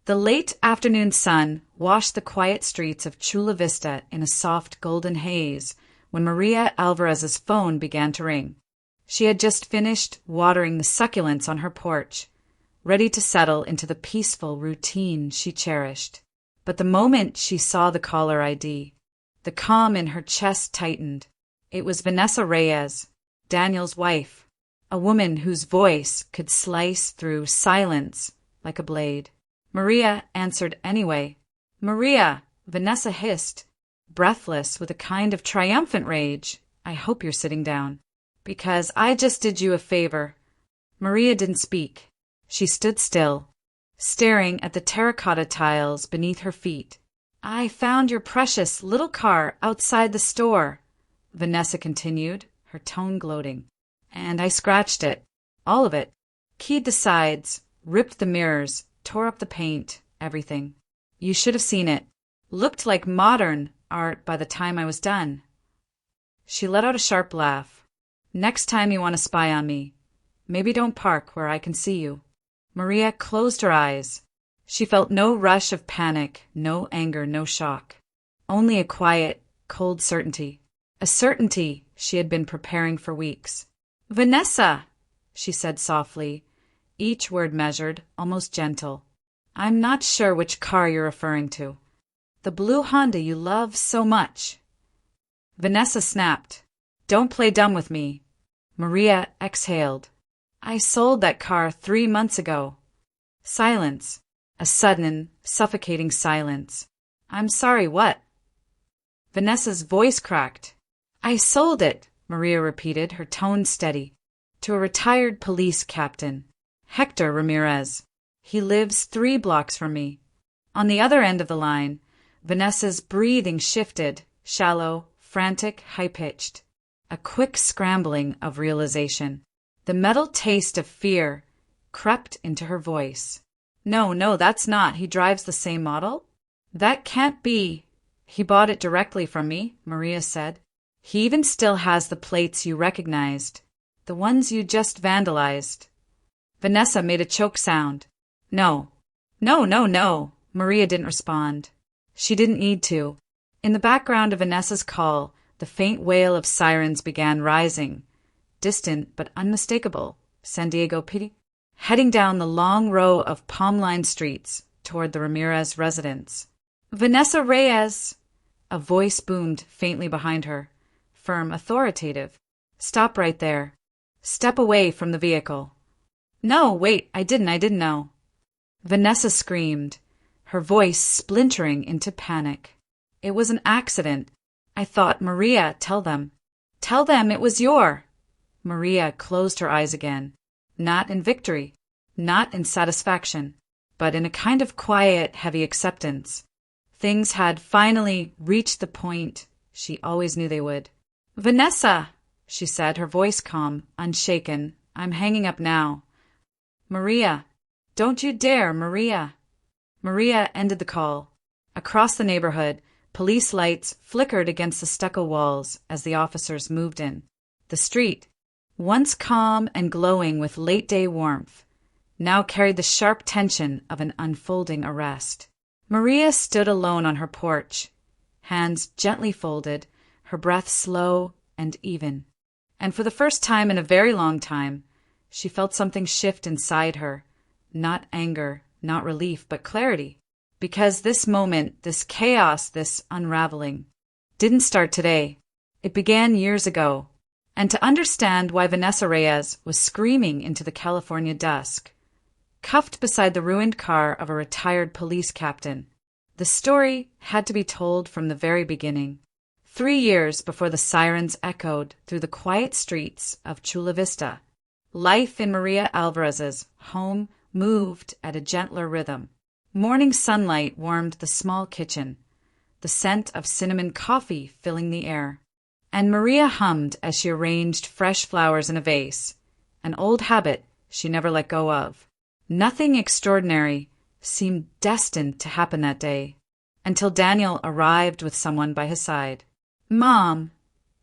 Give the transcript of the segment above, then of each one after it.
The late afternoon sun washed the quiet streets of Chula Vista in a soft golden haze when Maria Alvarez's phone began to ring. She had just finished watering the succulents on her porch, ready to settle into the peaceful routine she cherished. But the moment she saw the caller ID, the calm in her chest tightened. It was Vanessa Reyes, Daniel's wife, a woman whose voice could slice through silence like a blade. Maria answered anyway. "Maria," Vanessa hissed, breathless with a kind of triumphant rage. "I hope you're sitting down, because I just did you a favor." Maria didn't speak. She stood still, staring at the terracotta tiles beneath her feet. "I found your precious little car outside the store," Vanessa continued, her tone gloating. "And I scratched it. All of it. Keyed the sides, ripped the mirrors, tore up the paint, everything. You should have seen it. Looked like modern art by the time I was done." She let out a sharp laugh. "Next time you want to spy on me, maybe don't park where I can see you." Maria closed her eyes. She felt no rush of panic, no anger, no shock. Only a quiet, cold certainty. A certainty she had been preparing for weeks. "Vanessa," she said softly, each word measured, almost gentle. "I'm not sure which car you're referring to. The blue Honda you love so much." Vanessa snapped. "Don't play dumb with me." Maria exhaled. "I sold that car 3 months ago." Silence. A sudden, suffocating silence. "I'm sorry, what?" Vanessa's voice cracked. "I sold it," Maria repeated, her tone steady, "to a retired police captain. Hector Ramirez. He lives 3 blocks from me." On the other end of the line, Vanessa's breathing shifted, shallow, frantic, high-pitched. A quick scrambling of realization. The metal taste of fear crept into her voice. No, that's not. He drives the same model?" "That can't be. He bought it directly from me," Maria said. "He even still has the plates you recognized. The ones you just vandalized." Vanessa made a choke sound. No. Maria didn't respond. She didn't need to. In the background of Vanessa's call, the faint wail of sirens began rising. Distant but unmistakable. San Diego PD. Heading down the long row of palm-lined streets toward the Ramirez residence. "Vanessa Reyes!" A voice boomed faintly behind her. Firm, authoritative. "Stop right there. Step away from the vehicle." "No, wait, I didn't know." Vanessa screamed, her voice splintering into panic. "It was an accident. I thought, Maria, tell them. Tell them it was your—" Maria closed her eyes again. Not in victory, not in satisfaction, but in a kind of quiet, heavy acceptance. Things had finally reached the point she always knew they would. "Vanessa," she said, her voice calm, unshaken. "I'm hanging up now." "Maria, don't you dare, Maria." Maria ended the call. Across the neighborhood, police lights flickered against the stucco walls as the officers moved in. The street, once calm and glowing with late-day warmth, now carried the sharp tension of an unfolding arrest. Maria stood alone on her porch, hands gently folded, her breath slow and even. And for the first time in a very long time, she felt something shift inside her. Not anger, not relief, but clarity. Because this moment, this chaos, this unraveling, didn't start today. It began years ago. And to understand why Vanessa Reyes was screaming into the California dusk, cuffed beside the ruined car of a retired police captain, the story had to be told from the very beginning. 3 years before the sirens echoed through the quiet streets of Chula Vista, life in Maria Alvarez's home moved at a gentler rhythm. Morning sunlight warmed the small kitchen, the scent of cinnamon coffee filling the air. And Maria hummed as she arranged fresh flowers in a vase, an old habit she never let go of. Nothing extraordinary seemed destined to happen that day, until Daniel arrived with someone by his side. "Mom,"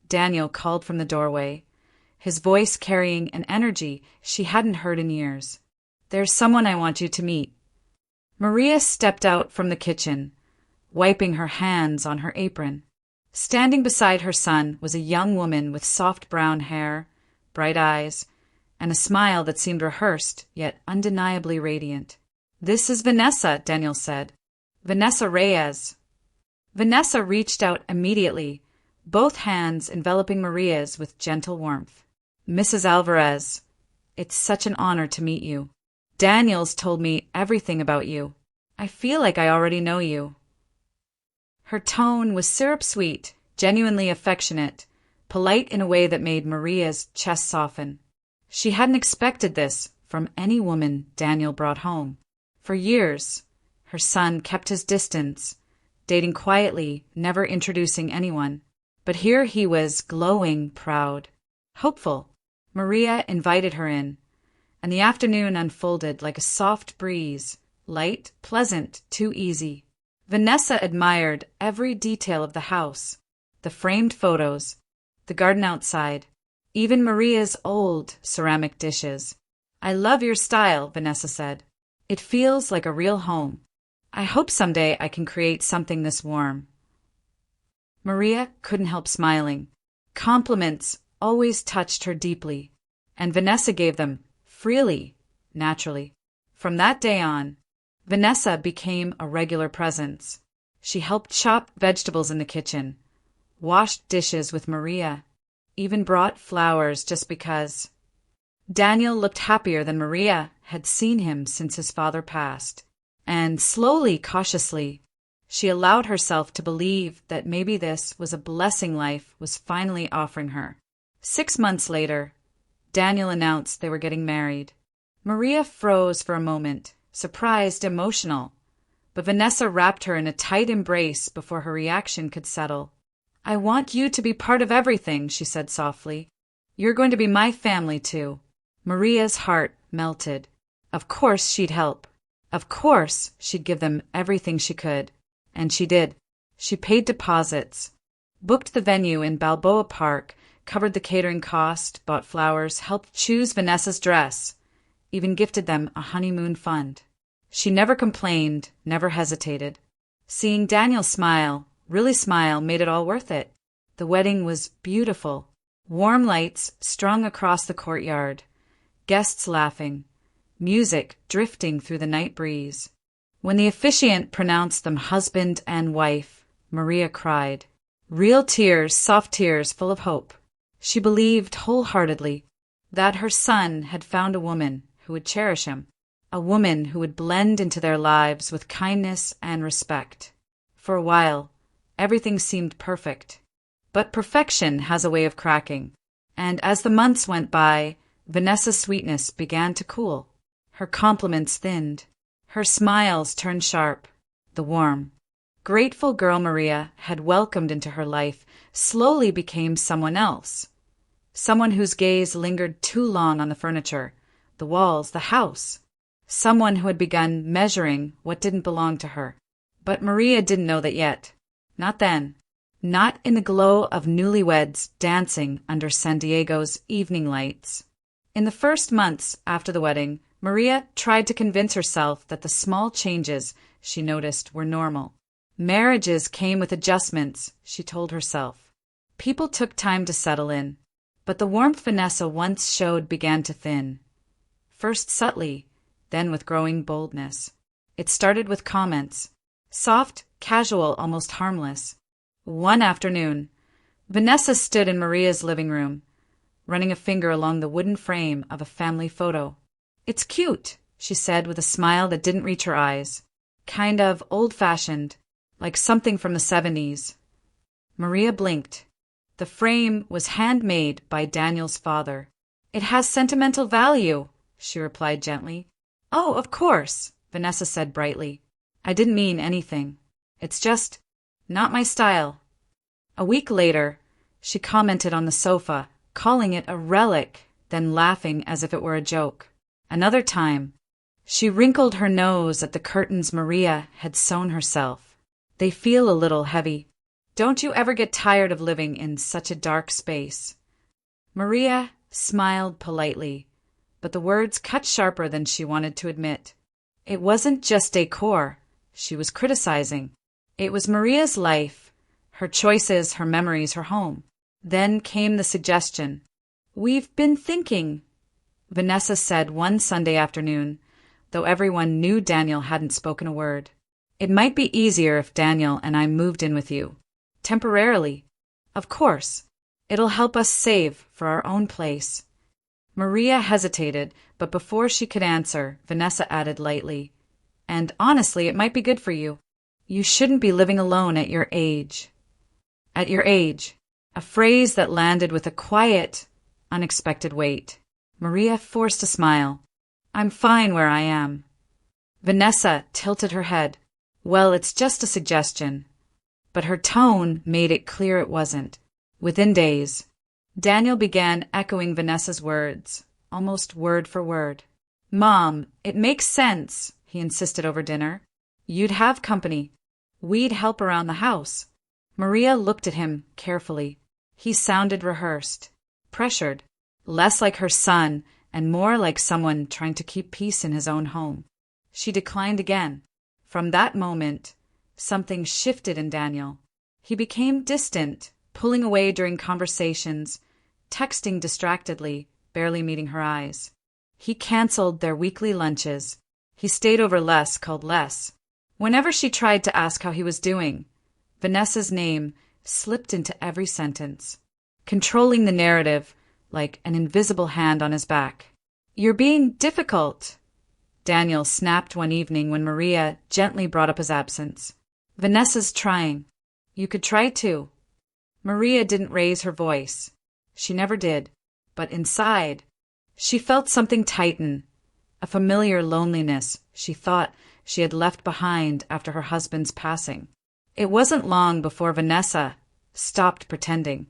Daniel called from the doorway, his voice carrying an energy she hadn't heard in years. "There's someone I want you to meet." Maria stepped out from the kitchen, wiping her hands on her apron. Standing beside her son was a young woman with soft brown hair, bright eyes, and a smile that seemed rehearsed yet undeniably radiant. "This is Vanessa," Daniel said. "Vanessa Reyes." Vanessa reached out immediately, both hands enveloping Maria's with gentle warmth. "Mrs. Alvarez, it's such an honor to meet you. Daniel's told me everything about you. I feel like I already know you." Her tone was syrup-sweet, genuinely affectionate, polite in a way that made Maria's chest soften. She hadn't expected this from any woman Daniel brought home. For years, her son kept his distance, dating quietly, never introducing anyone. But here he was, glowing, proud, hopeful. Maria invited her in, and the afternoon unfolded like a soft breeze, light, pleasant, too easy. Vanessa admired every detail of the house, the framed photos, the garden outside, even Maria's old ceramic dishes. "I love your style," Vanessa said. "It feels like a real home. I hope someday I can create something this warm." Maria couldn't help smiling. Compliments always touched her deeply, and Vanessa gave them freely, naturally. From that day on, Vanessa became a regular presence. She helped chop vegetables in the kitchen, washed dishes with Maria, even brought flowers just because. Daniel looked happier than Maria had seen him since his father passed, and slowly, cautiously, she allowed herself to believe that maybe this was a blessing life was finally offering her. 6 months later, Daniel announced they were getting married. Maria froze for a moment, surprised, emotional, but Vanessa wrapped her in a tight embrace before her reaction could settle. "I want you to be part of everything," she said softly. "You're going to be my family, too." Maria's heart melted. Of course she'd help. Of course she'd give them everything she could. And she did. She paid deposits, booked the venue in Balboa Park, covered the catering cost, bought flowers, helped choose Vanessa's dress, even gifted them a honeymoon fund. She never complained, never hesitated. Seeing Daniel smile, really smile, made it all worth it. The wedding was beautiful. Warm lights strung across the courtyard, guests laughing, music drifting through the night breeze. When the officiant pronounced them husband and wife, Maria cried. Real tears, soft tears full of hope. She believed wholeheartedly that her son had found a woman who would cherish him, a woman who would blend into their lives with kindness and respect. For a while, everything seemed perfect. But perfection has a way of cracking, and as the months went by, Vanessa's sweetness began to cool. Her compliments thinned. Her smiles turned sharp. The warm, grateful girl Maria had welcomed into her life slowly became someone else. Someone whose gaze lingered too long on the furniture, the walls, the house. Someone who had begun measuring what didn't belong to her. But Maria didn't know that yet. Not then. Not in the glow of newlyweds dancing under San Diego's evening lights. In the first months after the wedding, Maria tried to convince herself that the small changes she noticed were normal. Marriages came with adjustments, she told herself. People took time to settle in, but the warmth Vanessa once showed began to thin. First subtly, then with growing boldness. It started with comments. Soft, casual, almost harmless. One afternoon, Vanessa stood in Maria's living room, running a finger along the wooden frame of a family photo. "It's cute," she said with a smile that didn't reach her eyes. Kind of old-fashioned, like something from the 70s. Maria blinked. The frame was handmade by Daniel's father. "It has sentimental value," she replied gently. "Oh, of course," Vanessa said brightly. "I didn't mean anything. It's just not my style." A week later, she commented on the sofa, calling it a relic, then laughing as if it were a joke. Another time, she wrinkled her nose at the curtains Maria had sewn herself. "They feel a little heavy. Don't you ever get tired of living in such a dark space?" Maria smiled politely, but the words cut sharper than she wanted to admit. It wasn't just decor she was criticizing. It was Maria's life, her choices, her memories, her home. Then came the suggestion. "We've been thinking," Vanessa said one Sunday afternoon, though everyone knew Daniel hadn't spoken a word. "It might be easier if Daniel and I moved in with you. Temporarily. Of course. It'll help us save for our own place." Maria hesitated, but before she could answer, Vanessa added lightly, "And honestly, it might be good for you. You shouldn't be living alone at your age." At your age. A phrase that landed with a quiet, unexpected weight. Maria forced a smile. "I'm fine where I am." Vanessa tilted her head. "Well, it's just a suggestion." But her tone made it clear it wasn't. Within days, Daniel began echoing Vanessa's words, almost word for word. "Mom, it makes sense," he insisted over dinner. "You'd have company. We'd help around the house." Maria looked at him carefully. He sounded rehearsed, pressured, less like her son and more like someone trying to keep peace in his own home. She declined again. From that moment, something shifted in Daniel. He became distant, pulling away during conversations, texting distractedly, barely meeting her eyes. He canceled their weekly lunches. He stayed over less, called less. Whenever she tried to ask how he was doing, Vanessa's name slipped into every sentence, controlling the narrative like an invisible hand on his back. "You're being difficult," Daniel snapped one evening when Maria gently brought up his absence. "Vanessa's trying. You could try too." Maria didn't raise her voice. She never did. But inside, she felt something tighten, a familiar loneliness she thought she had left behind after her husband's passing. It wasn't long before Vanessa stopped pretending.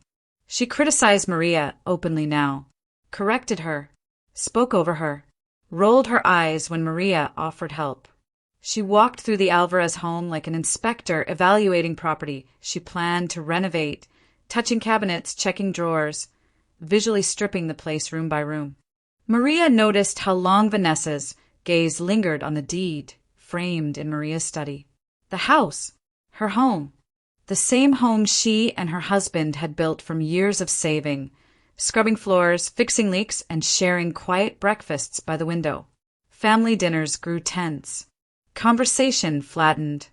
She criticized Maria openly now, corrected her, spoke over her, rolled her eyes when Maria offered help. She walked through the Alvarez home like an inspector evaluating property she planned to renovate, touching cabinets, checking drawers, visually stripping the place room by room. Maria noticed how long Vanessa's gaze lingered on the deed framed in Maria's study. The house, her home, the same home she and her husband had built from years of saving, scrubbing floors, fixing leaks, and sharing quiet breakfasts by the window. Family dinners grew tense. Conversation flattened.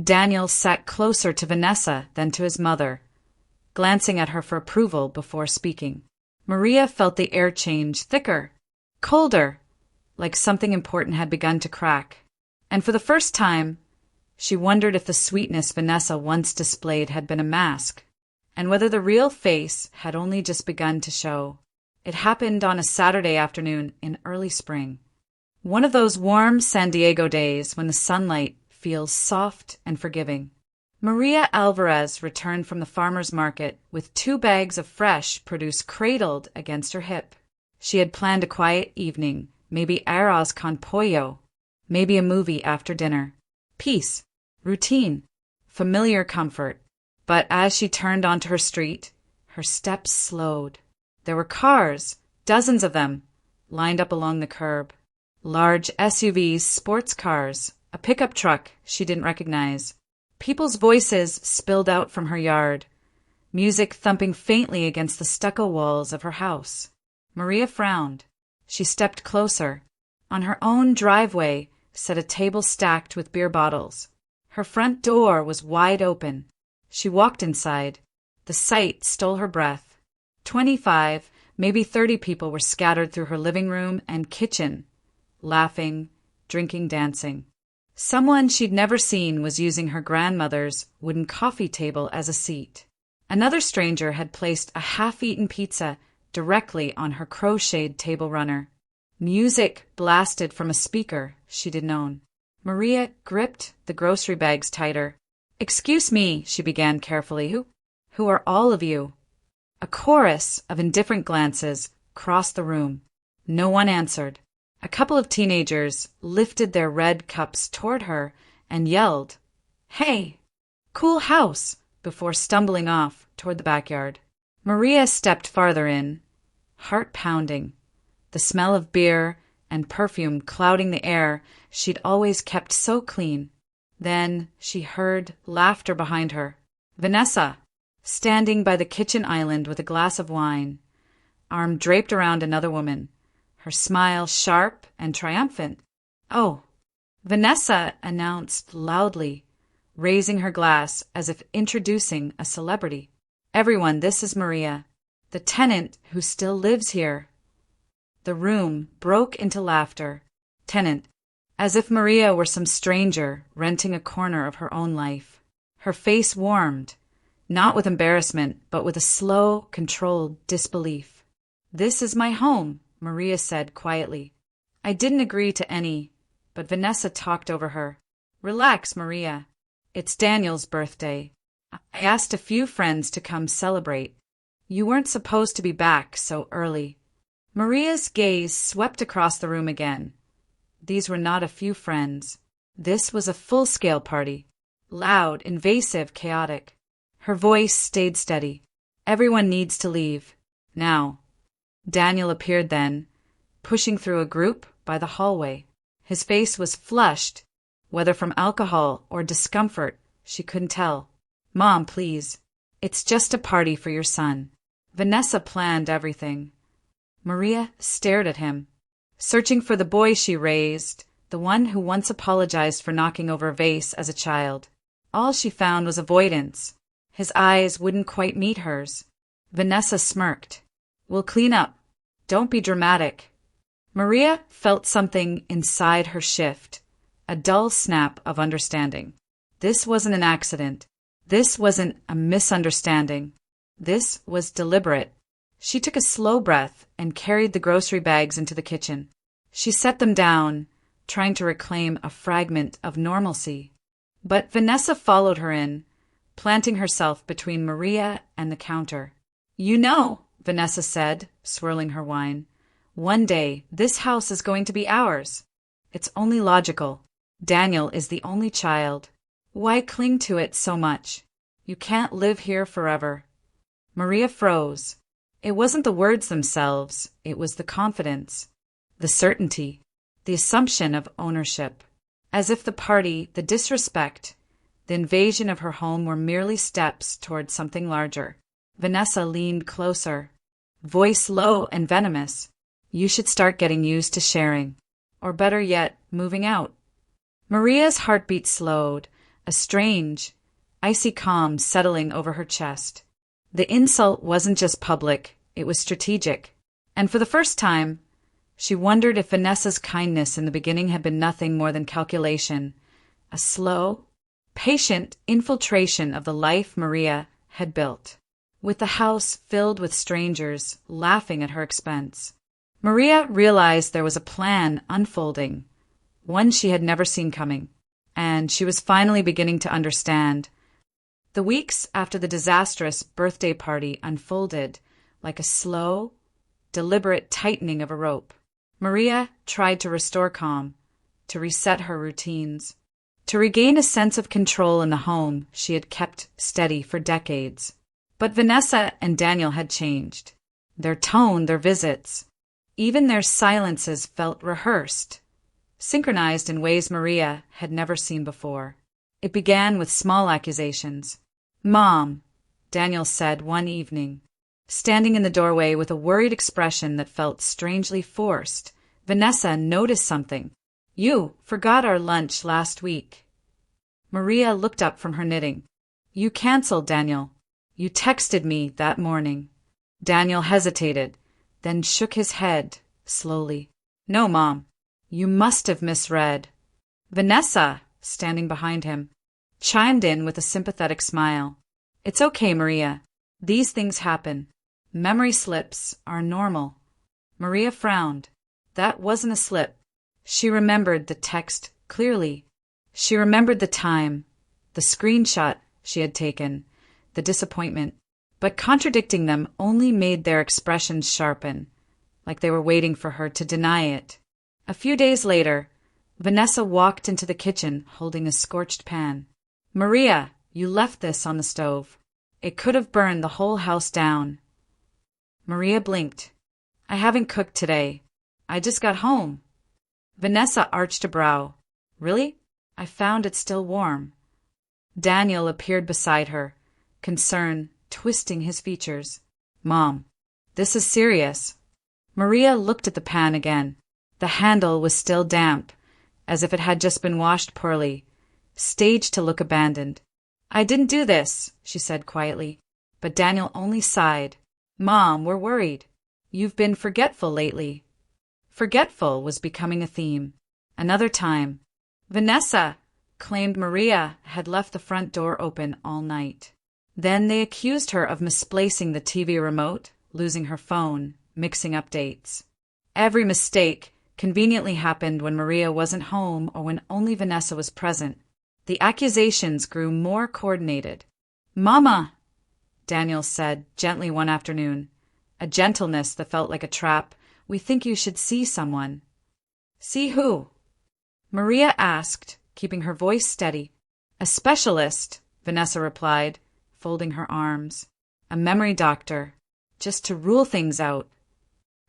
Daniel sat closer to Vanessa than to his mother, glancing at her for approval before speaking. Maria felt the air change thicker, colder, like something important had begun to crack. And for the first time, she wondered if the sweetness Vanessa once displayed had been a mask, and whether the real face had only just begun to show. It happened on a Saturday afternoon in early spring. One of those warm San Diego days when the sunlight feels soft and forgiving. Maria Alvarez returned from the farmer's market with 2 bags of fresh produce cradled against her hip. She had planned a quiet evening, maybe arroz con pollo, maybe a movie after dinner. Peace, routine, familiar comfort. But as she turned onto her street, her steps slowed. There were cars, dozens of them, lined up along the curb. Large SUVs, sports cars, a pickup truck she didn't recognize. People's voices spilled out from her yard, music thumping faintly against the stucco walls of her house. Maria frowned. She stepped closer. On her own driveway sat a table stacked with beer bottles. Her front door was wide open. She walked inside. The sight stole her breath. 25, maybe 30 people were scattered through her living room and kitchen, laughing, drinking, dancing. Someone she'd never seen was using her grandmother's wooden coffee table as a seat. Another stranger had placed a half-eaten pizza directly on her crocheted table runner. Music blasted from a speaker she'd known. Maria gripped the grocery bags tighter. "Excuse me," she began carefully. Who are all of you?" A chorus of indifferent glances crossed the room. No one answered. A couple of teenagers lifted their red cups toward her and yelled, "Hey, cool house," before stumbling off toward the backyard. Maria stepped farther in, heart pounding. The smell of beer, and perfume clouding the air she'd always kept so clean. Then she heard laughter behind her. Vanessa, standing by the kitchen island with a glass of wine, arm draped around another woman, her smile sharp and triumphant. "Oh," Vanessa announced loudly, raising her glass as if introducing a celebrity. "Everyone, this is Maria, the tenant who still lives here." The room broke into laughter. Tenant, as if Maria were some stranger renting a corner of her own life. Her face warmed, not with embarrassment, but with a slow, controlled disbelief. "This is my home," Maria said quietly. "I didn't agree to any," but Vanessa talked over her. "Relax, Maria. It's Daniel's birthday. I asked a few friends to come celebrate. You weren't supposed to be back so early." Maria's gaze swept across the room again. These were not a few friends. This was a full-scale party. Loud, invasive, chaotic. Her voice stayed steady. "Everyone needs to leave. Now." Daniel appeared then, pushing through a group by the hallway. His face was flushed, whether from alcohol or discomfort, she couldn't tell. "Mom, please. It's just a party for your son. Vanessa planned everything." Maria stared at him, searching for the boy she raised, the one who once apologized for knocking over a vase as a child. All she found was avoidance. His eyes wouldn't quite meet hers. Vanessa smirked. "We'll clean up. Don't be dramatic." Maria felt something inside her shift, a dull snap of understanding. This wasn't an accident. This wasn't a misunderstanding. This was deliberate. She took a slow breath and carried the grocery bags into the kitchen. She set them down, trying to reclaim a fragment of normalcy. But Vanessa followed her in, planting herself between Maria and the counter. "You know," Vanessa said, swirling her wine, "one day this house is going to be ours. It's only logical. Daniel is the only child. Why cling to it so much? You can't live here forever." Maria froze. It wasn't the words themselves, it was the confidence, the certainty, the assumption of ownership. As if the party, the disrespect, the invasion of her home were merely steps toward something larger. Vanessa leaned closer, voice low and venomous. "You should start getting used to sharing. Or better yet, moving out." Maria's heartbeat slowed, a strange, icy calm settling over her chest. The insult wasn't just public, it was strategic. And for the first time, she wondered if Vanessa's kindness in the beginning had been nothing more than calculation, a slow, patient infiltration of the life Maria had built, with the house filled with strangers laughing at her expense. Maria realized there was a plan unfolding, one she had never seen coming, and she was finally beginning to understand. The weeks after the disastrous birthday party unfolded like a slow, deliberate tightening of a rope. Maria tried to restore calm, to reset her routines, to regain a sense of control in the home she had kept steady for decades. But Vanessa and Daniel had changed. Their tone, their visits, even their silences felt rehearsed, synchronized in ways Maria had never seen before. It began with small accusations. "Mom," Daniel said one evening, standing in the doorway with a worried expression that felt strangely forced. Vanessa noticed something. "You forgot our lunch last week." Maria looked up from her knitting. "You canceled, Daniel. You texted me that morning." Daniel hesitated, then shook his head, slowly. "No, Mom. You must have misread." Vanessa, standing behind him, chimed in with a sympathetic smile. "It's okay, Maria. These things happen. Memory slips are normal." Maria frowned. That wasn't a slip. She remembered the text clearly. She remembered the time, the screenshot she had taken, the disappointment. But contradicting them only made their expressions sharpen, like they were waiting for her to deny it. A few days later, Vanessa walked into the kitchen holding a scorched pan. "Maria, you left this on the stove. It could have burned the whole house down." Maria blinked. "I haven't cooked today. I just got home." Vanessa arched a brow. Really? I found it still warm. Daniel appeared beside her, concern twisting his features. Mom, this is serious. Maria looked at the pan again. The handle was still damp, as if it had just been washed poorly, staged to look abandoned. I didn't do this, she said quietly, but Daniel only sighed. Mom, we're worried. You've been forgetful lately. Forgetful was becoming a theme. Another time, Vanessa claimed Maria had left the front door open all night. Then they accused her of misplacing the TV remote, losing her phone, mixing up dates. Every mistake conveniently happened when Maria wasn't home or when only Vanessa was present. The accusations grew more coordinated. Mama, Daniel said gently one afternoon, a gentleness that felt like a trap. We think you should see someone. See who? Maria asked, keeping her voice steady. A specialist, Vanessa replied, folding her arms. A memory doctor, just to rule things out.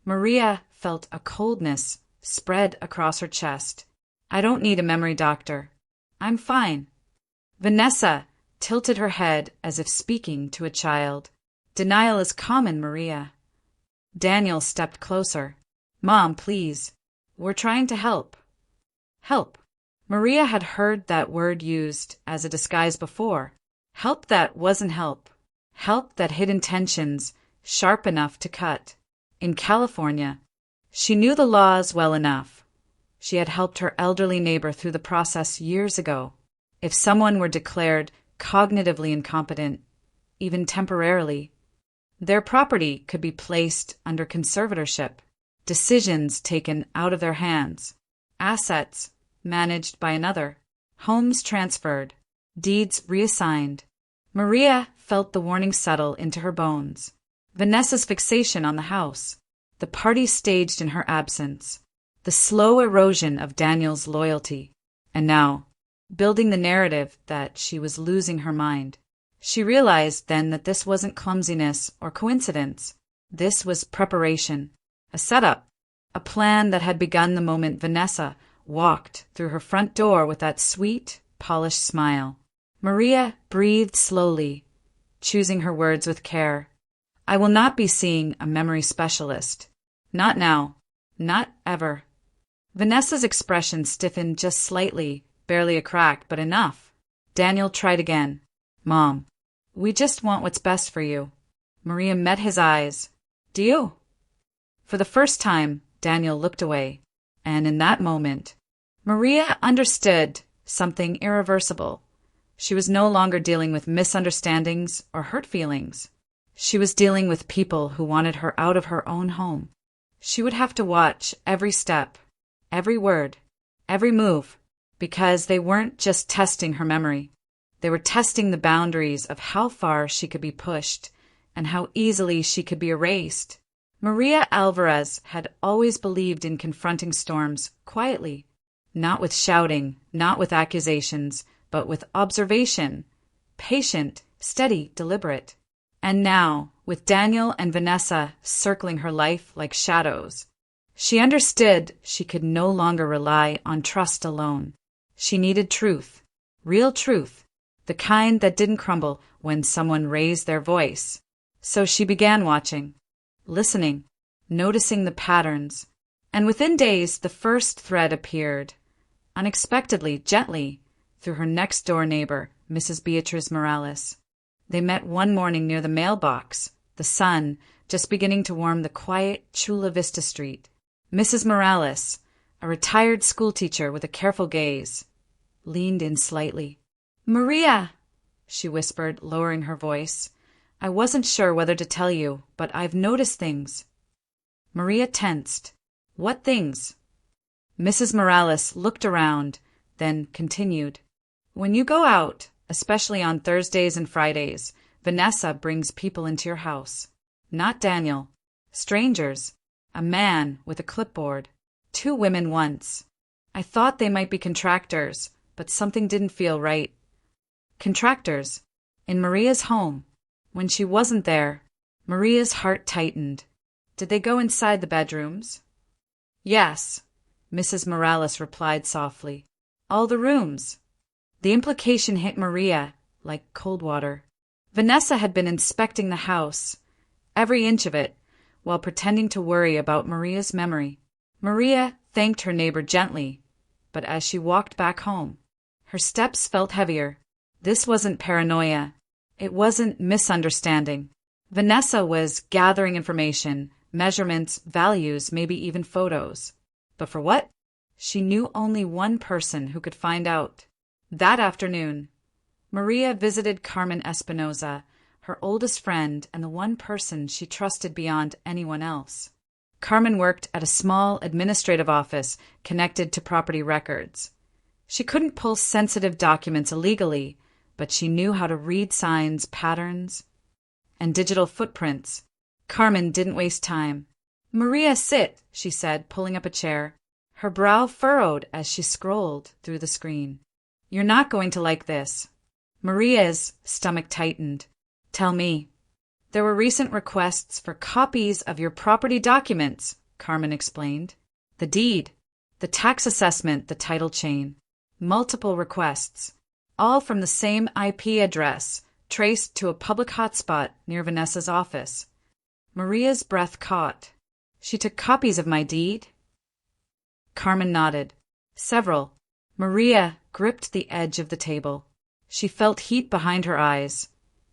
Maria felt a coldness spread across her chest. I don't need a memory doctor. I'm fine. Vanessa tilted her head as if speaking to a child. Denial is common, Maria. Daniel stepped closer. Mom, please. We're trying to help. Help. Maria had heard that word used as a disguise before. Help that wasn't help. Help that hid intentions sharp enough to cut. In California, she knew the laws well enough. She had helped her elderly neighbor through the process years ago. If someone were declared cognitively incompetent, even temporarily, their property could be placed under conservatorship, decisions taken out of their hands, assets managed by another, homes transferred, deeds reassigned. Maria felt the warning settle into her bones. Vanessa's fixation on the house, the party staged in her absence, the slow erosion of Daniel's loyalty, and now, building the narrative that she was losing her mind. She realized then that this wasn't clumsiness or coincidence. This was preparation, a setup, a plan that had begun the moment Vanessa walked through her front door with that sweet, polished smile. Maria breathed slowly, choosing her words with care. I will not be seeing a memory specialist. Not now. Not ever. Vanessa's expression stiffened just slightly, barely a crack, but enough. Daniel tried again. Mom, we just want what's best for you. Maria met his eyes. Do you? For the first time, Daniel looked away, and in that moment, Maria understood something irreversible. She was no longer dealing with misunderstandings or hurt feelings. She was dealing with people who wanted her out of her own home. She would have to watch every step, every word, every move, because they weren't just testing her memory. They were testing the boundaries of how far she could be pushed and how easily she could be erased. Maria Alvarez had always believed in confronting storms quietly, not with shouting, not with accusations, but with observation, patient, steady, deliberate. And now, with Daniel and Vanessa circling her life like shadows, she understood she could no longer rely on trust alone. She needed truth, real truth, the kind that didn't crumble when someone raised their voice. So she began watching, listening, noticing the patterns, and within days the first thread appeared, unexpectedly, gently, through her next-door neighbor, Mrs. Beatriz Morales. They met one morning near the mailbox, the sun just beginning to warm the quiet Chula Vista street. Mrs. Morales, a retired schoolteacher with a careful gaze, leaned in slightly. Maria, she whispered, lowering her voice. I wasn't sure whether to tell you, but I've noticed things. Maria tensed. What things? Mrs. Morales looked around, then continued. When you go out, especially on Thursdays and Fridays, Vanessa brings people into your house. Not Daniel. Strangers. A man with a clipboard. 2 women once. I thought they might be contractors, but something didn't feel right. Contractors. In Maria's home. When she wasn't there, Maria's heart tightened. Did they go inside the bedrooms? Yes. Mrs. Morales replied softly. All the rooms. The implication hit Maria like cold water. Vanessa had been inspecting the house, every inch of it, while pretending to worry about Maria's memory. Maria thanked her neighbor gently, but as she walked back home, her steps felt heavier. This wasn't paranoia. It wasn't misunderstanding. Vanessa was gathering information, measurements, values, maybe even photos. But for what? She knew only one person who could find out. That afternoon, Maria visited Carmen Espinosa, her oldest friend and the one person she trusted beyond anyone else. Carmen worked at a small administrative office connected to property records. She couldn't pull sensitive documents illegally, but she knew how to read signs, patterns, and digital footprints. Carmen didn't waste time. Maria, sit, she said, pulling up a chair. Her brow furrowed as she scrolled through the screen. You're not going to like this. Maria's stomach tightened. Tell me. There were recent requests for copies of your property documents, Carmen explained. The deed, the tax assessment, the title chain. Multiple requests, all from the same IP address, traced to a public hotspot near Vanessa's office. Maria's breath caught. She took copies of my deed? Carmen nodded. Several. Maria gripped the edge of the table. She felt heat behind her eyes,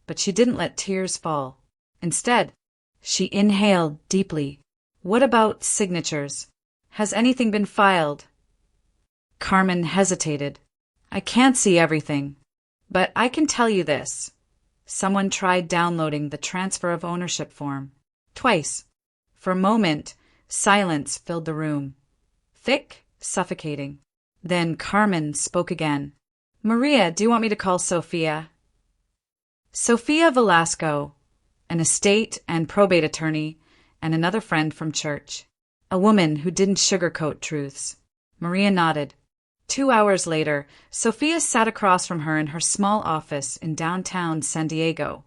but she didn't let tears fall. Instead, she inhaled deeply. What about signatures? Has anything been filed? Carmen hesitated. I can't see everything, but I can tell you this. Someone tried downloading the transfer of ownership form. Twice. For a moment, silence filled the room. Thick, suffocating. Then Carmen spoke again. Maria, do you want me to call Sophia? Sophia Velasco, an estate and probate attorney, and another friend from church. A woman who didn't sugarcoat truths. Maria nodded. 2 hours later, Sophia sat across from her in her small office in downtown San Diego,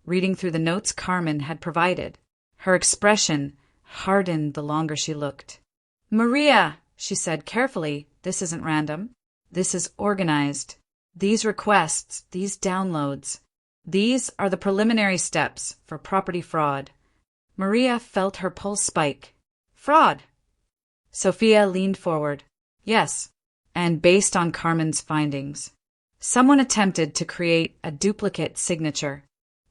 reading through the notes Carmen had provided. Her expression hardened the longer she looked. Maria, she said carefully, this isn't random. This is organized. These requests, these downloads, these are the preliminary steps for property fraud. Maria felt her pulse spike. Fraud? Sophia leaned forward. Yes. And based on Carmen's findings, someone attempted to create a duplicate signature.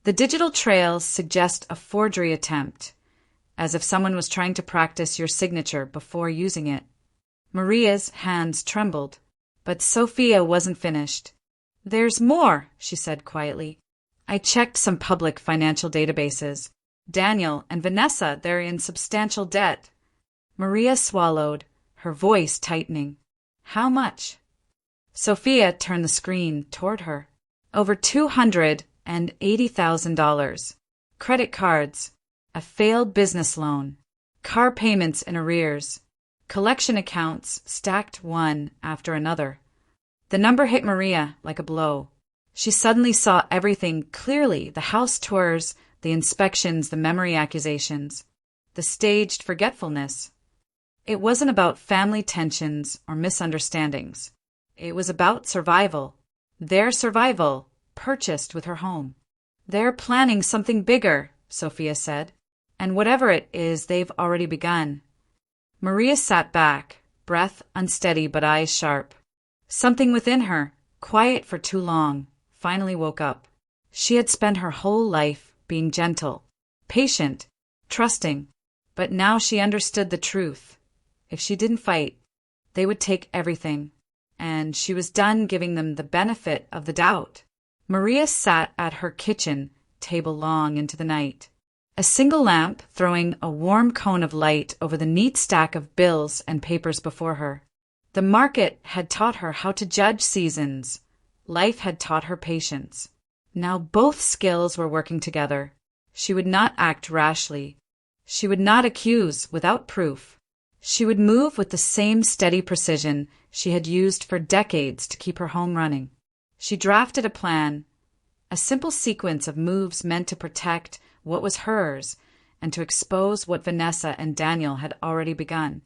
The digital trails suggest a forgery attempt, as if someone was trying to practice your signature before using it. Maria's hands trembled, but Sophia wasn't finished. There's more, she said quietly. I checked some public financial databases. Daniel and Vanessa, they're in substantial debt. Maria swallowed, her voice tightening. How much? Sophia turned the screen toward her. Over $280,000. Credit cards, a failed business loan, car payments in arrears, collection accounts stacked one after another. The number hit Maria like a blow. She suddenly saw everything clearly, the house tours, the inspections, the memory accusations, the staged forgetfulness. It wasn't about family tensions or misunderstandings. It was about survival. Their survival, purchased with her home. They're planning something bigger, Sophia said. And whatever it is, they've already begun. Maria sat back, breath unsteady but eyes sharp. Something within her, quiet for too long, finally woke up. She had spent her whole life being gentle, patient, trusting, but now she understood the truth. If she didn't fight, they would take everything, and she was done giving them the benefit of the doubt. Maria sat at her kitchen table long into the night, a single lamp throwing a warm cone of light over the neat stack of bills and papers before her. The market had taught her how to judge seasons. Life had taught her patience. Now both skills were working together. She would not act rashly. She would not accuse without proof. She would move with the same steady precision she had used for decades to keep her home running. She drafted a plan, a simple sequence of moves meant to protect what was hers and to expose what Vanessa and Daniel had already begun.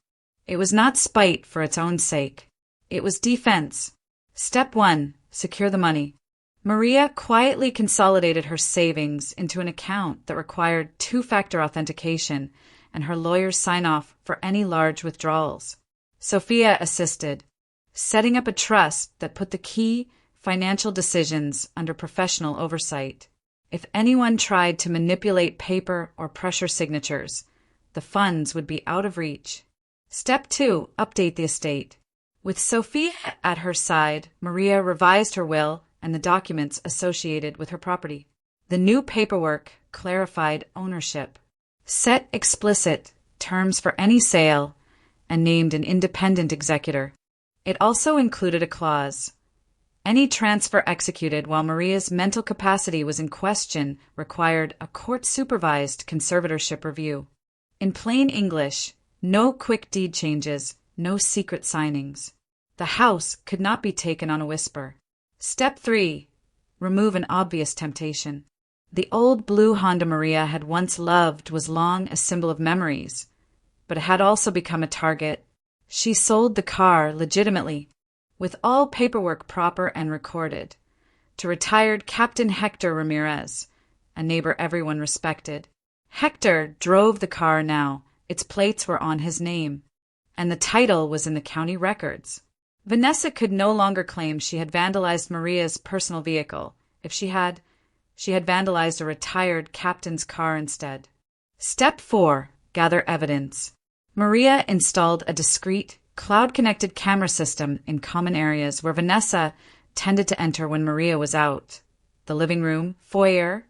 It was not spite for its own sake. It was defense. Step 1. Secure the money. Maria quietly consolidated her savings into an account that required two-factor authentication and her lawyer's sign-off for any large withdrawals. Sophia assisted, setting up a trust that put the key financial decisions under professional oversight. If anyone tried to manipulate paper or pressure signatures, the funds would be out of reach. Step 2. Update the estate. With Sophia at her side, Maria revised her will and the documents associated with her property. The new paperwork clarified ownership, set explicit terms for any sale, and named an independent executor. It also included a clause: any transfer executed while Maria's mental capacity was in question required a court-supervised conservatorship review. In plain English, no quick deed changes, no secret signings. The house could not be taken on a whisper. Step 3. Remove an obvious temptation. The old blue Honda Maria had once loved was long a symbol of memories, but it had also become a target. She sold the car legitimately, with all paperwork proper and recorded, to retired Captain Hector Ramirez, a neighbor everyone respected. Hector drove the car now. Its plates were on his name, and the title was in the county records. Vanessa could no longer claim she had vandalized Maria's personal vehicle. If she had vandalized a retired captain's car instead. Step 4. Gather evidence. Maria installed a discreet, cloud-connected camera system in common areas where Vanessa tended to enter when Maria was out: the living room, foyer,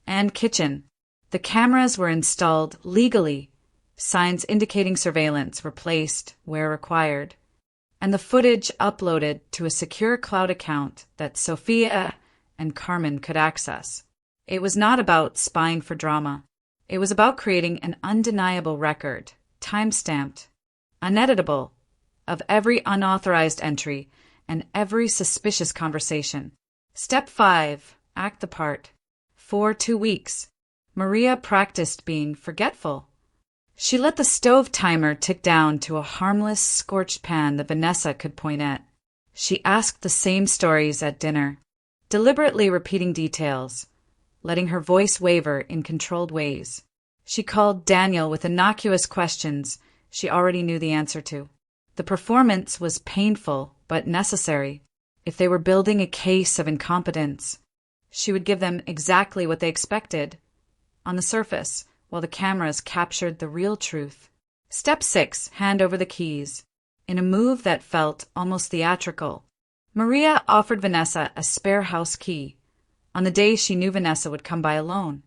and kitchen. The cameras were installed legally. Signs indicating surveillance were placed where required, and the footage uploaded to a secure cloud account that Sophia and Carmen could access. It was not about spying for drama. It was about creating an undeniable record, time-stamped, uneditable, of every unauthorized entry and every suspicious conversation. Step 5. Act the part. For 2 weeks, Maria practiced being forgetful. She let the stove timer tick down to a harmless, scorched pan that Vanessa could point at. She asked the same stories at dinner, deliberately repeating details, letting her voice waver in controlled ways. She called Daniel with innocuous questions she already knew the answer to. The performance was painful but necessary. If they were building a case of incompetence, she would give them exactly what they expected on the surface, while the cameras captured the real truth. Step 6. Hand over the keys. In a move that felt almost theatrical, Maria offered Vanessa a spare house key on the day she knew Vanessa would come by alone.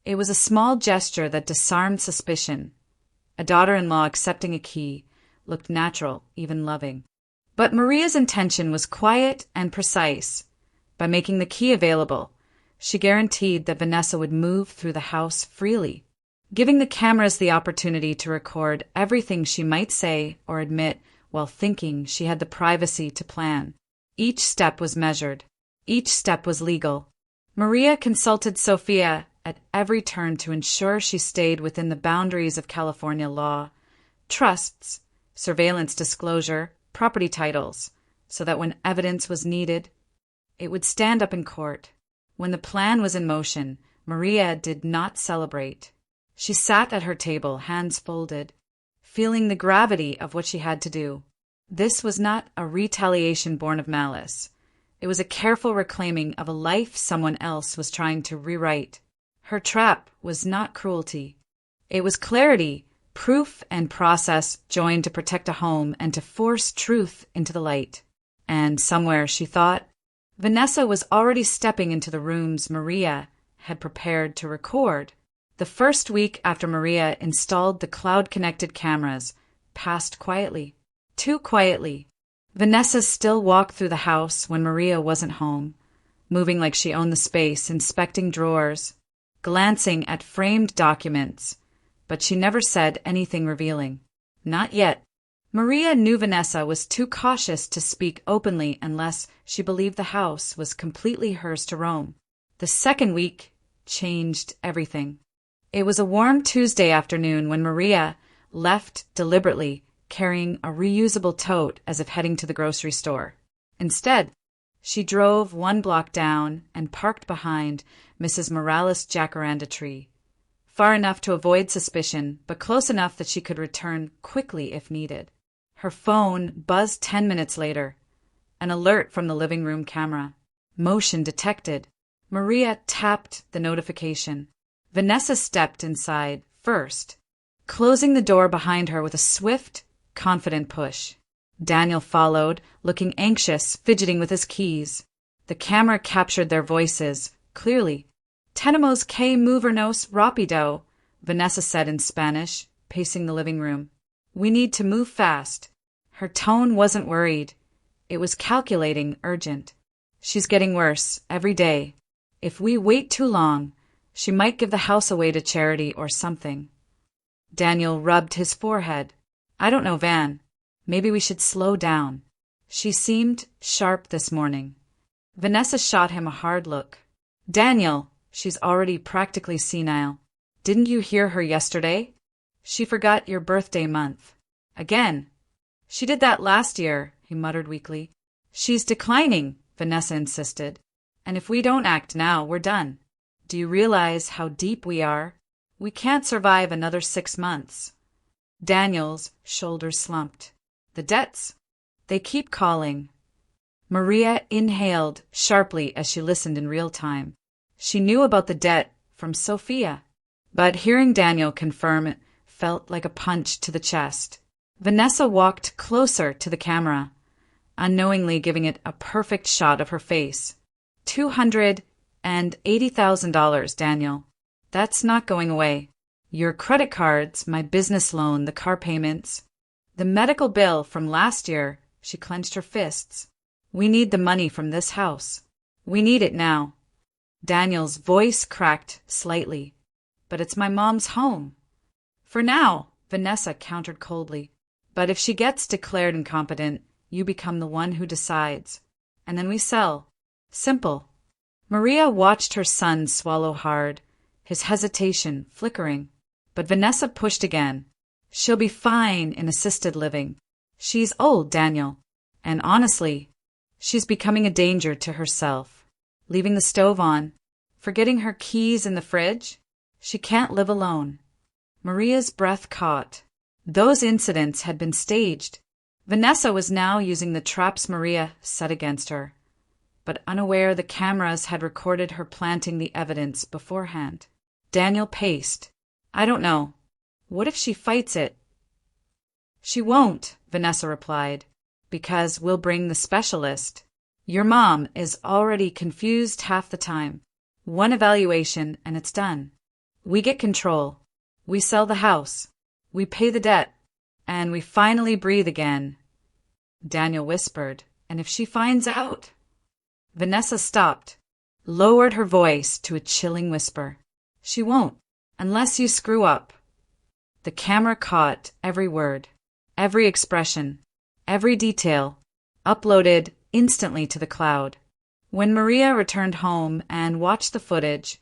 It was a small gesture that disarmed suspicion. A daughter-in-law accepting a key looked natural, even loving. But Maria's intention was quiet and precise. By making the key available, she guaranteed that Vanessa would move through the house freely, giving the cameras the opportunity to record everything she might say or admit while thinking she had the privacy to plan. Each step was measured. Each step was legal. Maria consulted Sophia at every turn to ensure she stayed within the boundaries of California law, trusts, surveillance disclosure, property titles, so that when evidence was needed, it would stand up in court. When the plan was in motion, Maria did not celebrate. She sat at her table, hands folded, feeling the gravity of what she had to do. This was not a retaliation born of malice. It was a careful reclaiming of a life someone else was trying to rewrite. Her trap was not cruelty. It was clarity, proof and process joined to protect a home and to force truth into the light. And somewhere, she thought, Vanessa was already stepping into the rooms Maria had prepared to record. The first week after Maria installed the cloud-connected cameras passed quietly. Too quietly. Vanessa still walked through the house when Maria wasn't home, moving like she owned the space, inspecting drawers, glancing at framed documents, but she never said anything revealing. Not yet. Maria knew Vanessa was too cautious to speak openly unless she believed the house was completely hers to roam. The second week changed everything. It was a warm Tuesday afternoon when Maria left deliberately, carrying a reusable tote as if heading to the grocery store. Instead, she drove 1 block down and parked behind Mrs. Morales' jacaranda tree, far enough to avoid suspicion, but close enough that she could return quickly if needed. Her phone buzzed 10 minutes later. An alert from the living room camera. Motion detected. Maria tapped the notification. Vanessa stepped inside first, closing the door behind her with a swift, confident push. Daniel followed, looking anxious, fidgeting with his keys. The camera captured their voices, clearly. Tenemos que movernos rápido, Vanessa said in Spanish, pacing the living room. We need to move fast. Her tone wasn't worried. It was calculating, urgent. She's getting worse, every day. If we wait too long, she might give the house away to charity or something. Daniel rubbed his forehead. I don't know, Van. Maybe we should slow down. She seemed sharp this morning. Vanessa shot him a hard look. Daniel, she's already practically senile. Didn't you hear her yesterday? She forgot your birthday month. Again. She did that last year, he muttered weakly. She's declining, Vanessa insisted. And if we don't act now, we're done. Do you realize how deep we are? We can't survive another 6 months. Daniel's shoulders slumped. The debts. They keep calling. Maria inhaled sharply as she listened in real time. She knew about the debt from Sophia, but hearing Daniel confirm it felt like a punch to the chest. Vanessa walked closer to the camera, unknowingly giving it a perfect shot of her face. $280,000, Daniel. That's not going away. Your credit cards, my business loan, the car payments. The medical bill from last year, she clenched her fists. We need the money from this house. We need it now. Daniel's voice cracked slightly. But it's my mom's home. For now, Vanessa countered coldly. But if she gets declared incompetent, you become the one who decides. And then we sell. Simple. Maria watched her son swallow hard, his hesitation flickering. But Vanessa pushed again. She'll be fine in assisted living. She's old, Daniel. And honestly, she's becoming a danger to herself. Leaving the stove on, forgetting her keys in the fridge. She can't live alone. Maria's breath caught. Those incidents had been staged. Vanessa was now using the traps Maria set against her, but unaware the cameras had recorded her planting the evidence beforehand. Daniel paced. I don't know. What if she fights it? She won't, Vanessa replied, because we'll bring the specialist. Your mom is already confused half the time. One evaluation and it's done. We get control. We sell the house. We pay the debt. And we finally breathe again. Daniel whispered, and if she finds out? Vanessa stopped, lowered her voice to a chilling whisper. She won't, unless you screw up. The camera caught every word, every expression, every detail, uploaded instantly to the cloud. When Maria returned home and watched the footage,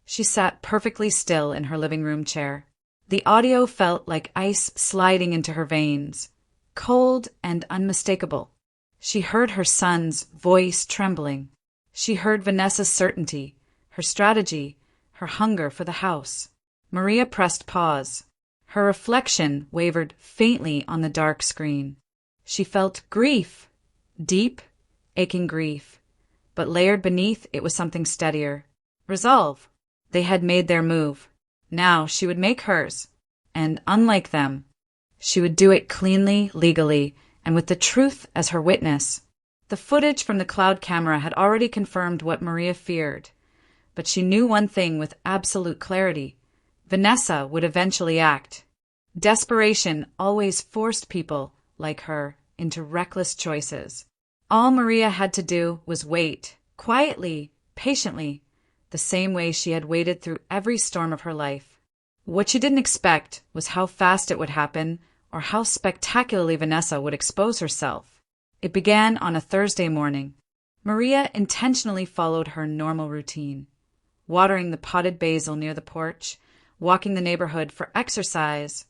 she sat perfectly still in her living room chair. The audio felt like ice sliding into her veins, cold and unmistakable. She heard her son's voice trembling. She heard Vanessa's certainty, her strategy, her hunger for the house. Maria pressed pause. Her reflection wavered faintly on the dark screen. She felt grief, deep, aching grief, but layered beneath it was something steadier. Resolve. They had made their move. Now she would make hers, and unlike them, she would do it cleanly, legally, and with the truth as her witness. The footage from the cloud camera had already confirmed what Maria feared, but she knew one thing with absolute clarity. Vanessa would eventually act. Desperation always forced people like her into reckless choices. All Maria had to do was wait, quietly, patiently, the same way she had waited through every storm of her life. What she didn't expect was how fast it would happen or how spectacularly Vanessa would expose herself. It began on a Thursday morning. Maria intentionally followed her normal routine, watering the potted basil near the porch, walking the neighborhood for exercise.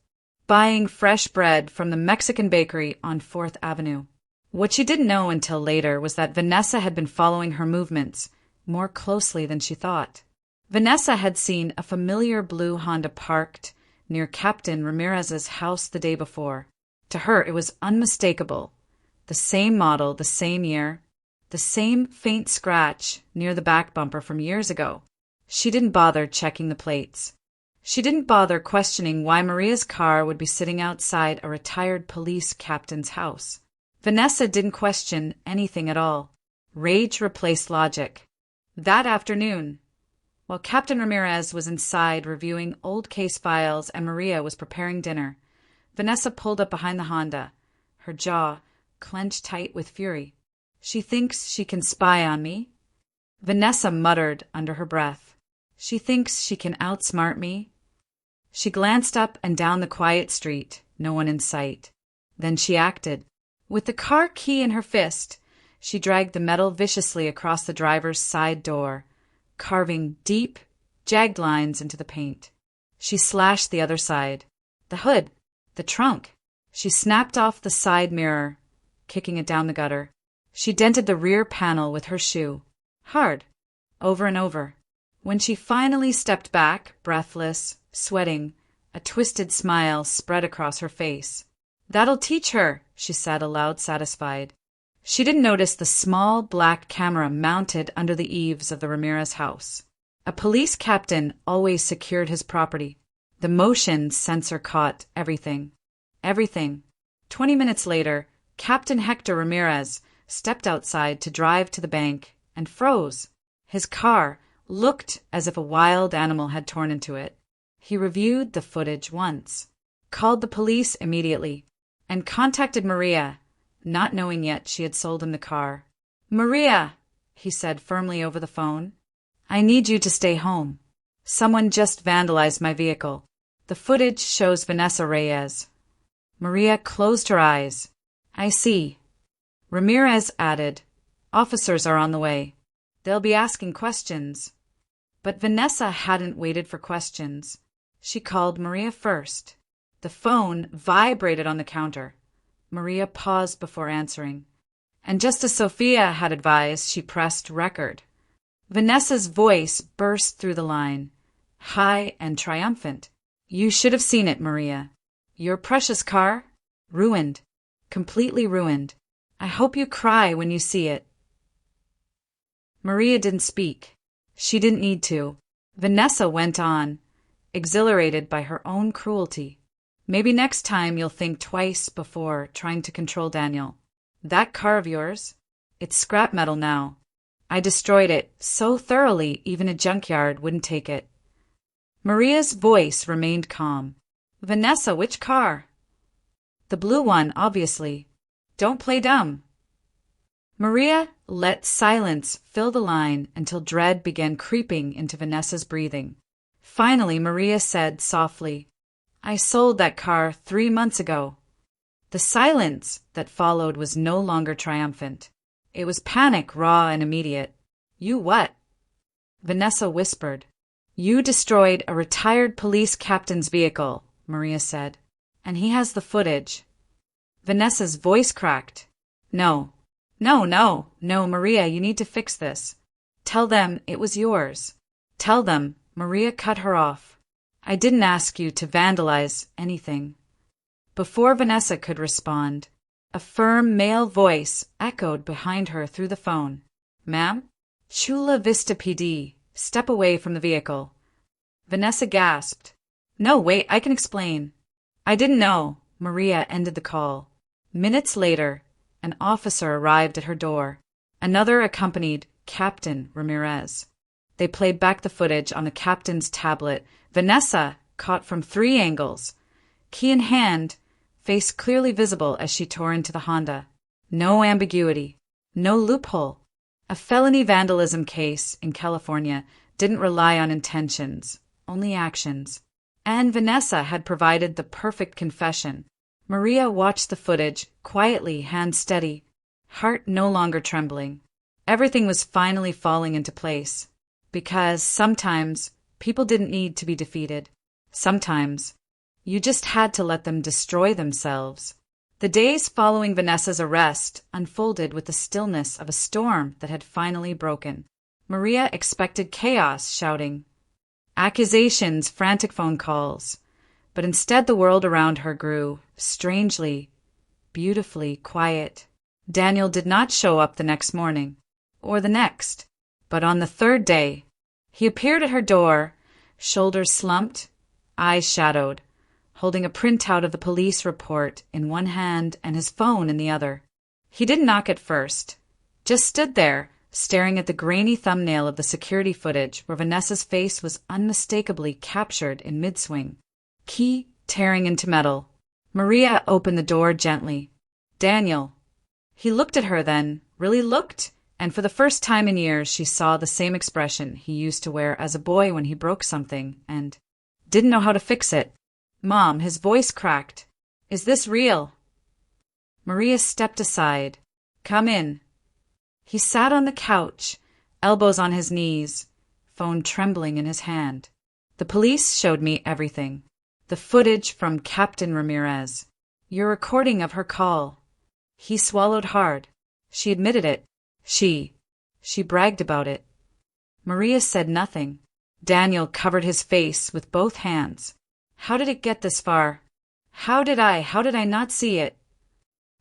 buying fresh bread from the Mexican bakery on 4th Avenue. What she didn't know until later was that Vanessa had been following her movements more closely than she thought. Vanessa had seen a familiar blue Honda parked near Captain Ramirez's house the day before. To her, it was unmistakable. The same model, the same year, the same faint scratch near the back bumper from years ago. She didn't bother checking the plates. She didn't bother questioning why Maria's car would be sitting outside a retired police captain's house. Vanessa didn't question anything at all. Rage replaced logic. That afternoon, while Captain Ramirez was inside reviewing old case files and Maria was preparing dinner, Vanessa pulled up behind the Honda, her jaw clenched tight with fury. She thinks she can spy on me? Vanessa muttered under her breath. She thinks she can outsmart me? She glanced up and down the quiet street, no one in sight. Then she acted. With the car key in her fist, she dragged the metal viciously across the driver's side door, carving deep, jagged lines into the paint. She slashed the other side. The hood. The trunk. She snapped off the side mirror, kicking it down the gutter. She dented the rear panel with her shoe. Hard. Over and over. When she finally stepped back, breathless, sweating, a twisted smile spread across her face. "That'll teach her," she said aloud, satisfied. She didn't notice the small black camera mounted under the eaves of the Ramirez house. A police captain always secured his property. The motion sensor caught everything. Everything. 20 minutes later, Captain Hector Ramirez stepped outside to drive to the bank and froze. His car looked as if a wild animal had torn into it. He reviewed the footage once, called the police immediately, and contacted Maria, not knowing yet she had sold him the car. "Maria," he said firmly over the phone, "I need you to stay home. Someone just vandalized my vehicle." The footage shows Vanessa Reyes. Maria closed her eyes. "I see." Ramirez added, "Officers are on the way. They'll be asking questions." But Vanessa hadn't waited for questions. She called Maria first. The phone vibrated on the counter. Maria paused before answering. And just as Sophia had advised, she pressed record. Vanessa's voice burst through the line, high and triumphant. "You should have seen it, Maria. Your precious car? Ruined. Completely ruined. I hope you cry when you see it." Maria didn't speak. She didn't need to. Vanessa went on, exhilarated by her own cruelty. "Maybe next time you'll think twice before trying to control Daniel. That car of yours? It's scrap metal now. I destroyed it so thoroughly even a junkyard wouldn't take it." Maria's voice remained calm. "Vanessa, which car?" "The blue one, obviously. Don't play dumb." Maria let silence fill the line until dread began creeping into Vanessa's breathing. Finally, Maria said softly, "I sold that car 3 months ago." The silence that followed was no longer triumphant. It was panic, raw and immediate. "You what?" Vanessa whispered. "You destroyed a retired police captain's vehicle," Maria said, "and he has the footage." Vanessa's voice cracked. No, Maria, you need to fix this. Tell them it was yours. Tell them," Maria cut her off. "I didn't ask you to vandalize anything." Before Vanessa could respond, a firm male voice echoed behind her through the phone. "Ma'am? Chula Vista PD. Step away from the vehicle." Vanessa gasped. "No, wait, I can explain." "I didn't know." Maria ended the call. Minutes later, an officer arrived at her door. Another accompanied Captain Ramirez. They played back the footage on the captain's tablet. Vanessa caught from 3 angles. Key in hand, face clearly visible as she tore into the Honda. No ambiguity. No loophole. A felony vandalism case in California didn't rely on intentions, only actions. And Vanessa had provided the perfect confession. Maria watched the footage, quietly, hand steady, heart no longer trembling. Everything was finally falling into place. Because sometimes people didn't need to be defeated. Sometimes You just had to let them destroy themselves. The days following Vanessa's arrest unfolded with the stillness of a storm that had finally broken. Maria expected chaos, shouting, accusations, frantic phone calls. But instead the world around her grew, strangely, beautifully quiet. Daniel did not show up the next morning, or the next, but on the third day, he appeared at her door, shoulders slumped, eyes shadowed, holding a printout of the police report in one hand and his phone in the other. He didn't knock at first, just stood there, staring at the grainy thumbnail of the security footage where Vanessa's face was unmistakably captured in mid-swing. Key tearing into metal. Maria opened the door gently. Daniel. He looked at her then, really looked, and for the first time in years she saw the same expression he used to wear as a boy when he broke something and didn't know how to fix it. Mom, his voice cracked. Is this real? Maria stepped aside. Come in. He sat on the couch, elbows on his knees, phone trembling in his hand. The police showed me everything. The footage from Captain Ramirez. Your recording of her call. He swallowed hard. She admitted it. She bragged about it. Maria said nothing. Daniel covered his face with both hands. How did it get this far? How did I not see it?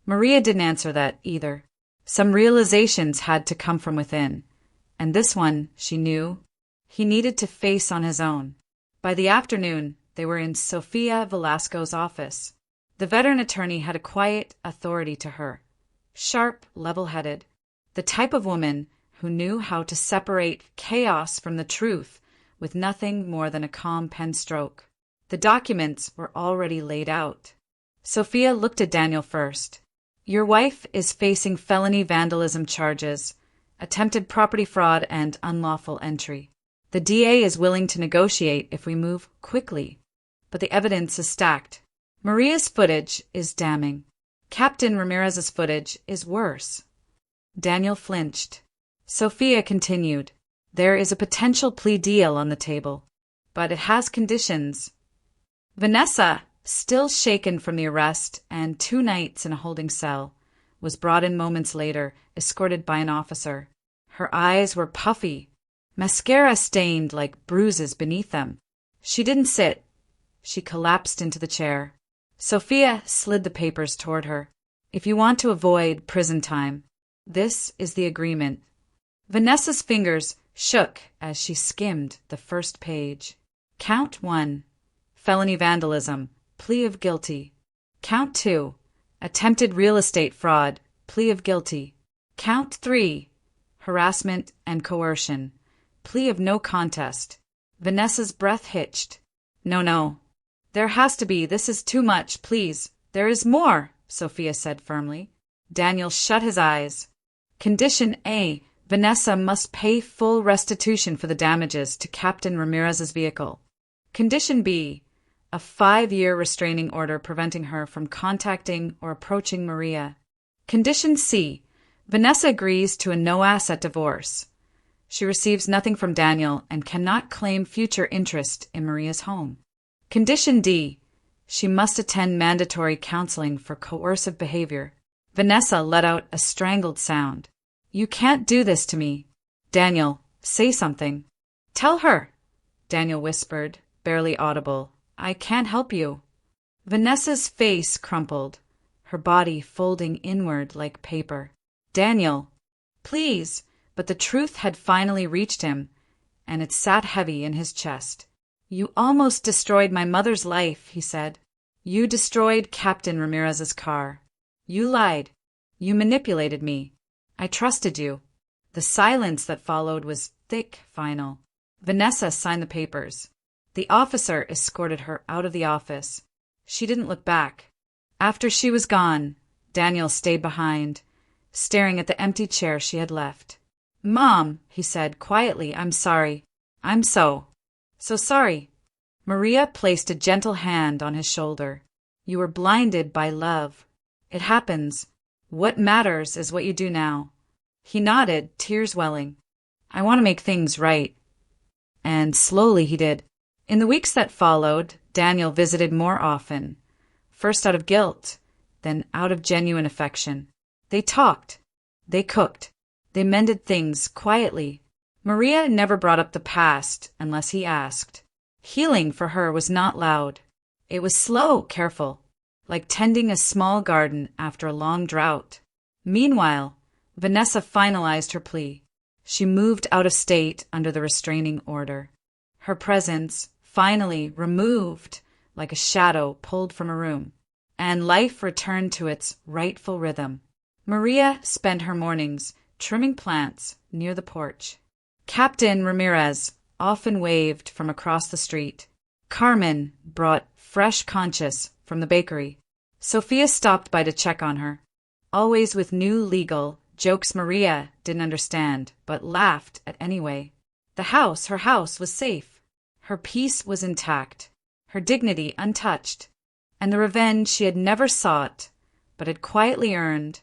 Maria didn't answer that either. Some realizations had to come from within, and this one, she knew, he needed to face on his own. By the afternoon, they were in Sofia Velasco's office. The veteran attorney had a quiet authority to her, sharp, level-headed, the type of woman who knew how to separate chaos from the truth with nothing more than a calm pen stroke. The documents were already laid out. Sofia looked at Daniel first. Your wife is facing felony vandalism charges, attempted property fraud, and unlawful entry. The DA is willing to negotiate if we move quickly, but the evidence is stacked. Maria's footage is damning. Captain Ramirez's footage is worse. Daniel flinched. Sofia continued. There is a potential plea deal on the table, but it has conditions. Vanessa, still shaken from the arrest and 2 nights in a holding cell, was brought in moments later, escorted by an officer. Her eyes were puffy, mascara stained like bruises beneath them. She didn't sit. She collapsed into the chair. Sofia slid the papers toward her. If you want to avoid prison time, this is the agreement. Vanessa's fingers shook as she skimmed the first page. Count 1, felony vandalism, plea of guilty. Count 2, attempted real estate fraud, plea of guilty. Count 3, harassment and coercion, plea of no contest. Vanessa's breath hitched. No. There has to be. This is too much, please. There is more, Sofia said firmly. Daniel shut his eyes. Condition A, Vanessa must pay full restitution for the damages to Captain Ramirez's vehicle. Condition B, a 5-year restraining order preventing her from contacting or approaching Maria. Condition C, Vanessa agrees to a no-asset divorce. She receives nothing from Daniel and cannot claim future interest in Maria's home. Condition D, she must attend mandatory counseling for coercive behavior. Vanessa let out a strangled sound. You can't do this to me. Daniel, say something. Tell her, Daniel whispered, barely audible. I can't help you. Vanessa's face crumpled, her body folding inward like paper. Daniel, please, but the truth had finally reached him, and it sat heavy in his chest. You almost destroyed my mother's life, he said. You destroyed Captain Ramirez's car. You lied. You manipulated me. I trusted you. The silence that followed was thick, final. Vanessa signed the papers. The officer escorted her out of the office. She didn't look back. After she was gone, Daniel stayed behind, staring at the empty chair she had left. Mom, he said quietly, I'm sorry. I'm so sorry. Maria placed a gentle hand on his shoulder. You were blinded by love. It happens. What matters is what you do now. He nodded, tears welling. I want to make things right. And slowly he did. In the weeks that followed, Daniel visited more often, first out of guilt, then out of genuine affection. They talked, they cooked, they mended things quietly. Maria never brought up the past unless he asked. Healing for her was not loud. It was slow, careful, like tending a small garden after a long drought. Meanwhile, Vanessa finalized her plea. She moved out of state under the restraining order. Her presence, finally removed like a shadow pulled from a room, and life returned to its rightful rhythm. Maria spent her mornings trimming plants near the porch. Captain Ramirez often waved from across the street. Carmen brought fresh conchas from the bakery. Sophia stopped by to check on her, always with new legal jokes Maria didn't understand, but laughed at anyway. Her house was safe. Her peace was intact, her dignity untouched, and the revenge she had never sought, but had quietly earned,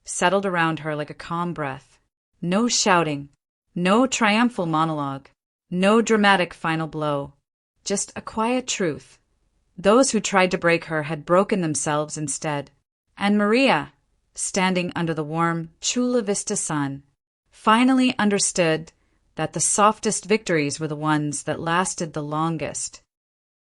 settled around her like a calm breath. No shouting, no triumphal monologue, no dramatic final blow, just a quiet truth. Those who tried to break her had broken themselves instead. And Maria, standing under the warm Chula Vista sun, finally understood that the softest victories were the ones that lasted the longest.